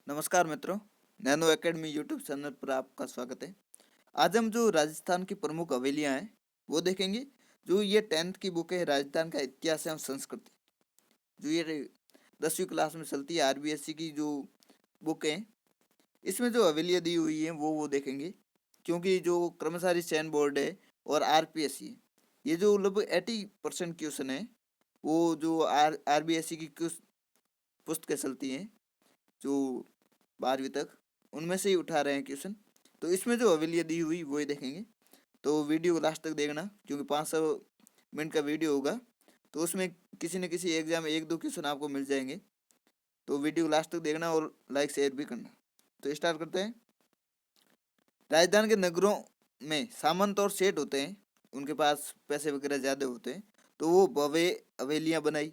नमस्कार मित्रों, nano academy YouTube channel पर आपका स्वागत है। आज हम जो राजस्थान की प्रमुख हवेलियां हैं वो देखेंगे। जो ये 10th की बुक है राजस्थान का इतिहास एवं संस्कृति, जो ये 10वीं क्लास में चलती है आरबीएससी की जो बुक है, इसमें जो हवेलियां दी हुई हैं वो देखेंगे। क्योंकि जो कर्मचारी चयन बोर्ड है और आरपीएससी है, ये जो लगभग 80% क्वेश्चन है वो जो आरबीएससी की पुस्तकें चलती हैं जो 12वीं तक, उनमें से ही उठा रहे हैं क्वेश्चन। तो इसमें जो हवेलियाँ दी हुई वो ही देखेंगे। तो वीडियो को लास्ट तक देखना, क्योंकि 500 मिनट का वीडियो होगा, तो उसमें किसी न किसी एग्जाम में एक दो क्वेश्चन आपको मिल जाएंगे। तो वीडियो को लास्ट तक देखना और लाइक शेयर भी करना। तो स्टार्ट करते हैं। राजस्थान के नगरों में सामंत और सेठ होते हैं, उनके पास पैसे वगैरह ज़्यादा होते हैं, तो वो भव्य हवेलियाँ बनाई।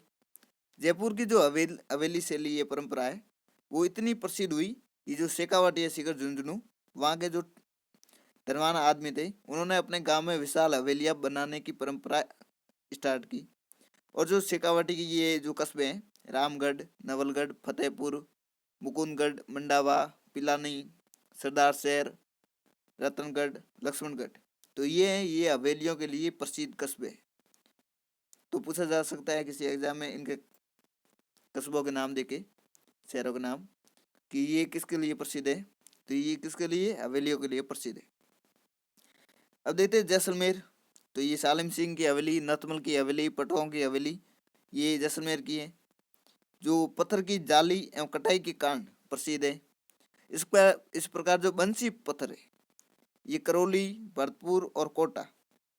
जयपुर की जो हवेली शैली ये परंपरा है वो इतनी प्रसिद्ध हुई कि जो शेखावाटी है शिखर झुंझुनू, वहाँ के जो धनवान आदमी थे, उन्होंने अपने गांव में विशाल हवेलियां बनाने की परंपरा स्टार्ट की। और जो शेखावाटी की ये जो कस्बे हैं, रामगढ़, नवलगढ़, फतेहपुर, मुकुंदगढ़, मंडावा, पिलानी, सरदार शहर, रतनगढ़, लक्ष्मणगढ़, तो ये हवेलियों के लिए प्रसिद्ध कस्बे हैं। तो पूछा जा सकता है किसी एग्जाम में इनके कस्बों के नाम देके, शहरों के नाम, कि ये किसके लिए प्रसिद्ध है। तो ये किसके लिए, हवेलियों के लिए प्रसिद्ध है। अब देखते हैं जैसलमेर। तो ये सालिम सिंह की हवेली, नथमल की हवेली, पटवाओं की हवेली, ये जैसलमेर की है। जो पत्थर की जाली एवं कटाई के कारण प्रसिद्ध है। इस प्रकार जो बंसी पत्थर है, ये करौली, भरतपुर और कोटा,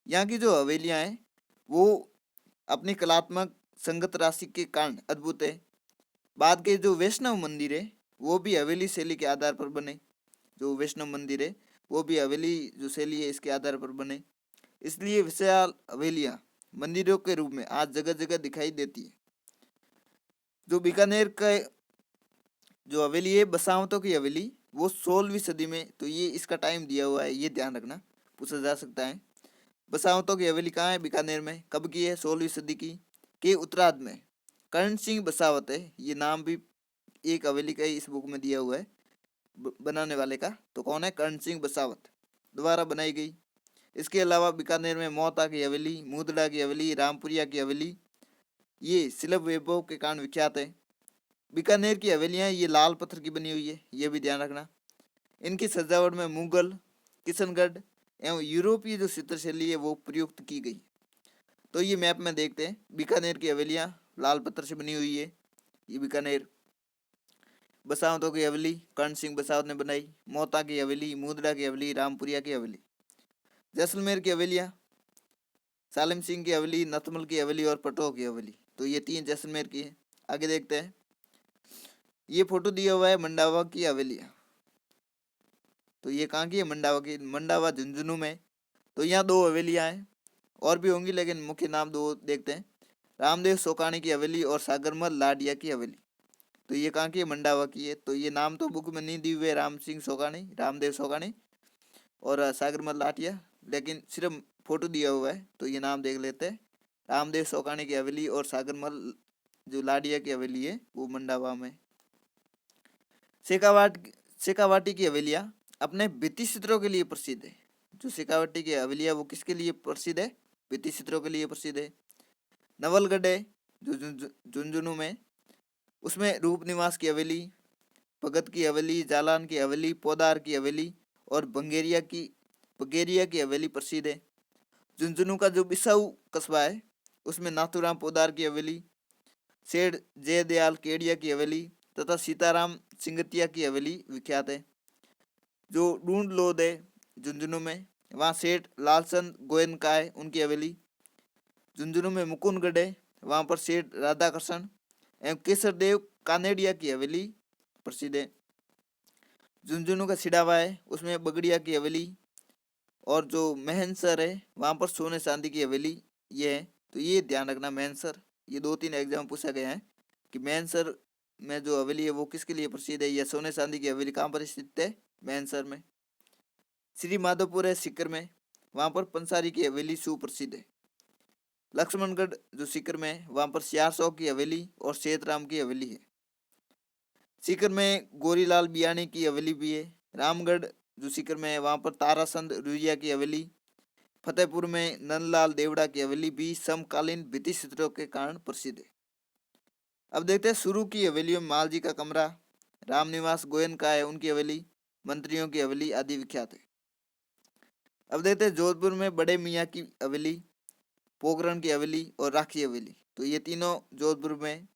यहाँ की जो हवेलियाँ हैं वो अपनी कलात्मक संगत राशि के कारण अद्भुत है। बाद के जो वैष्णव मंदिर है वो भी हवेली शैली के आधार पर बने। जो वैष्णव मंदिर है वो भी हवेली जो शैली है इसके आधार पर बने। इसलिए विशाल हवेलियां मंदिरों के रूप में आज जगह जगह दिखाई देती है। जो बीकानेर का जो हवेली है, बसावतों की हवेली, वो 16वीं सदी में, तो ये इसका टाइम दिया हुआ है, ये ध्यान रखना, पूछा जा सकता है। बसावतों की हवेली कहाँ है, बीकानेर में। कब की है, 16वीं सदी की के उत्तरार्ध में। कर्ण सिंह बसावत है, ये नाम भी एक हवेली का ही इस बुक में दिया हुआ है बनाने वाले का। तो कौन है, कर्ण सिंह बसावत द्वारा बनाई गई। इसके अलावा बीकानेर में मोहता की हवेली, मुदड़ा की हवेली, रामपुरिया की हवेली, ये शिल्प वैभव के कारण विख्यात है। बीकानेर की हवेलियां ये लाल पत्थर की बनी हुई है, ये भी ध्यान रखना। इनकी सजावट में मुगल, किशनगढ़ एवं यूरोपीय जो चित्रशैली है वो प्रयुक्त की गई। तो ये मैप में देखते हैं, बीकानेर की हवेलियां लाल पत्थर से बनी हुई है। ये बीकानेर। बसावतों की हवेली कर्ण सिंह बसावत ने बनाई। मोहता की हवेली, मुदड़ा की हवेली, रामपुरिया की हवेली। जैसलमेर की हवेलियां सालिम सिंह की हवेली, नथमल की हवेली और पटो की हवेली, तो ये 3 जैसलमेर की है। आगे देखते हैं। ये फोटो दिया हुआ है मंडावा की हवेलियाँ। तो ये कहाँ की है, मंडावा की। मंडावा झुंझुनू में। तो यहाँ 2 हवेलियाँ हैं, और भी होंगी लेकिन मुख्य नाम 2 देखते हैं। रामदेव सोकानी की हवेली और सागरमल लाडिया की हवेली। तो ये कहाँ की है, मंडावा की है। तो ये नाम तो बुक में नहीं दिए हुए, राम सिंह सोकानी, रामदेव सोकानी और सागरमल लाटिया, लेकिन सिर्फ फोटो दिया हुआ है, तो ये नाम देख लेते हैं। रामदेव सोकानी की हवेली और सागरमल जो लाडिया की हवेली है वो मंडावा में। शेखावाट शेखावाटी की हवेलियाँ अपने भित्ति चित्रों के लिए प्रसिद्ध है। जो शेखावाटी की हवेलियाँ वो किसके लिए प्रसिद्ध है, भित्ति चित्रों के लिए प्रसिद्ध है। नवलगढ़ है जो झुंझुनू में, उसमें रूप निवास की हवेली, भगत की हवेली, जालान की हवेली, पोदार की हवेली और बगेरिया की हवेली प्रसिद्ध है। झुंझुनू का जो बिसाऊ कस्बा है उसमें नाथूराम पोदार की हवेली, सेठ जयदयाल केडिया की हवेली तथा सीताराम सिंगतिया की हवेली विख्यात है। जो ढूंढ लोद है झुंझुनू में, वहाँ सेठ लालचंद गोयनका है उनकी हवेली। झुंझुनू में मुकुंदगढ़ है, वहाँ पर सेठ राधाकृष्ण एवं केसर देव कानेडिया की हवेली प्रसिद्ध है। झुंझुनू का सिडावा है, उसमें बगड़िया की हवेली। और जो महनसर है वहाँ पर सोने चांदी की हवेली ये है। तो ये ध्यान रखना, महनसर, ये 2-3 एग्जाम पूछा गया है कि महनसर में जो हवेली है वो किसके लिए प्रसिद्ध है, या सोने चांदी की हवेली कहाँ पर स्थित है, महनसर में। श्री माधोपुर है सीकर में, वहाँ पर पंसारी की हवेली सुप्रसिद्ध है। लक्ष्मणगढ़ जो सीकर में है वहाँ पर सियार शौक की हवेली और सेतराम की हवेली है। सीकर में गोरीलाल बियाणी की हवेली भी है। रामगढ़ जो सीकर में है वहाँ पर ताराचंद रुइया की हवेली। फतेहपुर में नंदलाल देवड़ा की हवेली भी समकालीन भित्ति चित्रों के कारण प्रसिद्ध है। अब देखते हैं शुरू की हवेलियों में मालजी का कमरा, रामनिवास गोयनका है उनकी हवेली, मंत्रियों की हवेली आदि विख्यात है। अब देखते हैं जोधपुर में बड़े मियाँ की हवेली, पोखरण की हवेली और राखी हवेली। तो ये तीनों जोधपुर में है।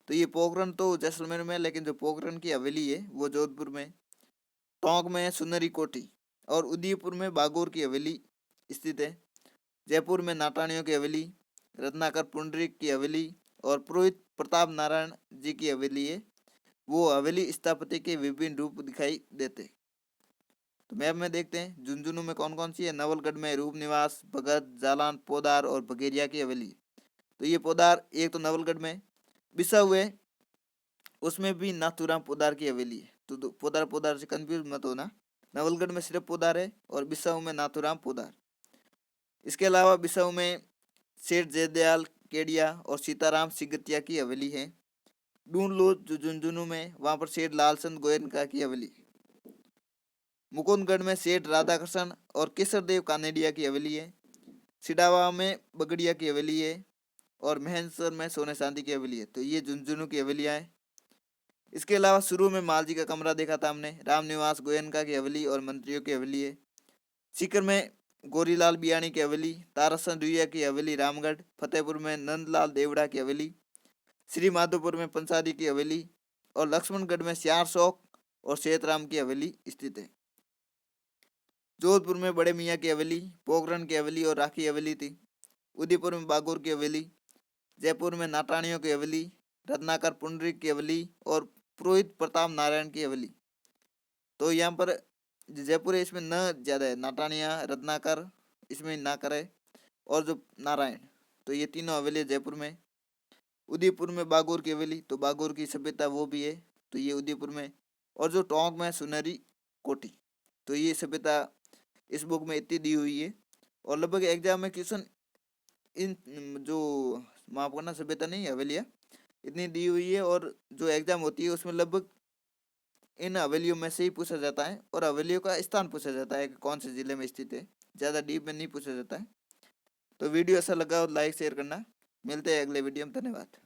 तो ये पोखरण तो जैसलमेर में है, लेकिन जो पोखरण की हवेली है वो जोधपुर में है। टोंक में है सुनहरी कोठी और उदयपुर में बागोर की हवेली स्थित है। जयपुर में नाटानियों की हवेली, रत्नाकर पुंडरीक की हवेली और पुरोहित प्रताप नारायण जी की हवेली है। वो हवेली स्थापत्य के विभिन्न रूप दिखाई देते। तो मैप में देखते हैं झुंझुनू में कौन कौन सी है। नवलगढ़ में रूप निवास, भगत, जालान, पोदार और बघेरिया की हवेली। तो ये पोदार एक तो नवलगढ़ में बिसा हुए, उसमें भी नाथूराम पोदार की हवेली है। तो पोदार पोदार से कंफ्यूज मत होना। नवलगढ़ में सिर्फ पोदार है और बिसाऊ में नाथूराम पोदार। इसके अलावा बिसाऊ में सेठ जयदयाल केडिया और सीताराम सिगतिया की हवेली है। ढूंढ लो जो झुंझुनू में, वहां पर सेठ लालचंद गोयनका की हवेली। मुकुंदगढ़ में सेठ राधाकृष्ण और केसर देव कानेडिया की हवेली है। सिडावा में बगड़िया की हवेली है और महेंद्र में सोने चांदी की हवेली है। तो ये झुंझुनू की हवेलियां हैं। इसके अलावा शुरू में मालजी का कमरा देखा था हमने, रामनिवास गोयनका की हवेली और मंत्रियों की हवेली है। सीकर में गोरीलाल बियाणी की हवेली, ताराचंद रुइया की हवेली रामगढ़, फतेहपुर में नंदलाल देवड़ा की हवेली, श्री माधोपुर में पंसारी की हवेली और लक्ष्मणगढ़ में सियार शौक और सेतराम की हवेली स्थित है। जोधपुर में बड़े मियाँ की हवेली, पोखरण की हवेली और राखी हवेली थी। उदयपुर में बागोर की हवेली, जयपुर में नाटानियों की हवेली, रत्नाकर पुंडरीक की हवेली और पुरोहित प्रताप नारायण की हवेली। तो यहाँ पर जयपुर है इसमें न ज्यादा है, नाटानिया रत्नाकर इसमें ना करे और जो नारायण, तो ये तीनों हवेली जयपुर में। उदयपुर में बागोर की हवेली, तो बागोर की सभ्यता वो भी है, तो ये उदयपुर में। और जो टोंक में सुनहरी कोठी, तो ये सभ्यता इस बुक में इतनी दी हुई है। और लगभग एग्जाम में क्वेश्चन इन जो माफ करना सभ्यता नहीं हवेलियाँ इतनी दी हुई है, और जो एग्जाम होती है उसमें लगभग इन हवेलियों में से ही पूछा जाता है और हवेलियों का स्थान पूछा जाता है कि कौन से जिले में स्थित है, ज़्यादा डीप में नहीं पूछा जाता है। तो वीडियो ऐसा लगा हो लाइक शेयर करना। मिलते हैं अगले वीडियो में, धन्यवाद।